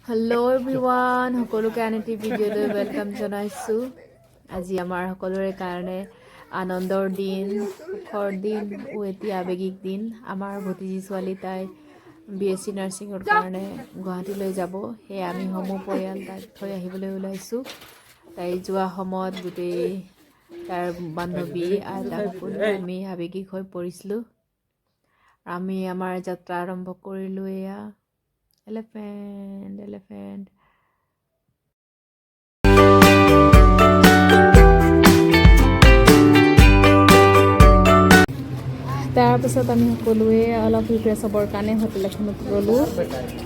Hello everyone, সকলোকে আনটি ভিডিঅ'লৈ welcome জনাইছো। আজি আমাৰ সকলোৰে কাৰণে আনন্দৰ দিন, সুখৰ দিন, এটি আবেগিক দিন। আমাৰ ভতিজী ছোৱালী তাই BSc নাৰ্ছিঙৰ কাৰণে গুৱাহাটীলৈ যাব। সেই আমি সমূহ পৰিয়াল তাইক থৈ আহিবলৈ ওলাইছো। তাই যোৱা সময়ত গোটেই তাৰ বান্ধৱী আইতাক আমি আবেগিক হৈ পৰিছিলো। আমি আমাৰ যাত্ৰা আৰম্ভ কৰিলো। এয়া elephant তাৰপিছত আমি সকলোৱে অলপ ৰিফ্ৰেছ হ'বৰ কাৰণে হোটেল এখনত গ'লোঁ।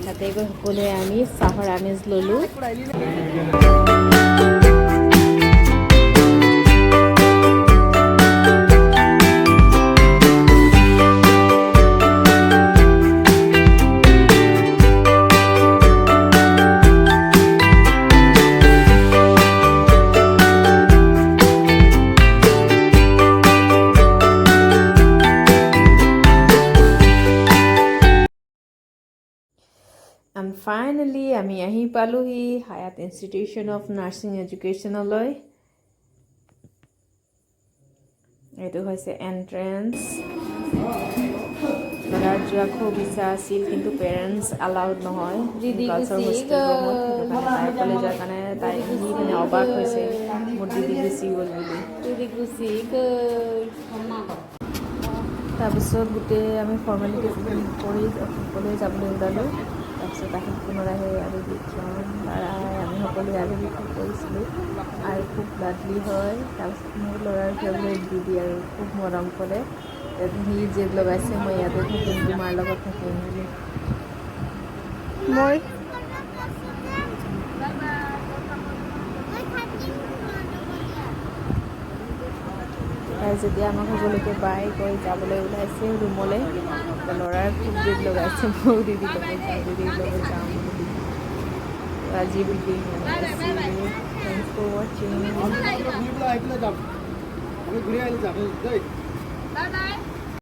তাতে গৈ সকলোৱে আমি চাহৰ আমেজ ল'লোঁ। And finally, আমি আহি পালোহি হায়াত ইনষ্টিটিউশ্যন অফ নাৰ্ছিং এডুকেশ্যনলৈ। এইটো হৈছে এণ্ট্ৰেন্স। ল'ৰাৰ যোৱা খুব ইচ্ছা আছিল, কিন্তু পেৰেণ্টছ এলাউড নহয়। গাৰ্লছৰ হোষ্টেল ৰুমত তাই কলেজৰ কাৰণে তাই মানে অবাক হৈছে, মোৰ দিদি গুচি গ'ল বুলি। তাৰপিছত গোটেই আমি ফৰ্মেলিটি কৰি সকলোৱে যাবলৈ ওলালোঁ। তাৰপিছত আহি পুনৰাই আবেগিক আমি সকলোৱে আবেগিক কৰিছিলোঁ আৰু খুব লাডলি হয়। তাৰপিছত মোৰ ল'ৰাৰ ফেভৰেট দিদি আৰু খুব মৰম কৰে। সি জেদ লগাইছে মই ইয়াতে থাকিম, তোমাৰ লগত থাকিম বুলি। মই তাই যেতিয়া আমাক সকলোকে বাই কৈ যাবলৈ ওলাইছে ৰুমলৈ, ল'ৰাৰ খুব জেদ লগাইছে মোৰ দিদিৰ লগত যাওঁ বুলি। আজি ভিডিঅ' থেংকছ ফৰ ৱাচিং।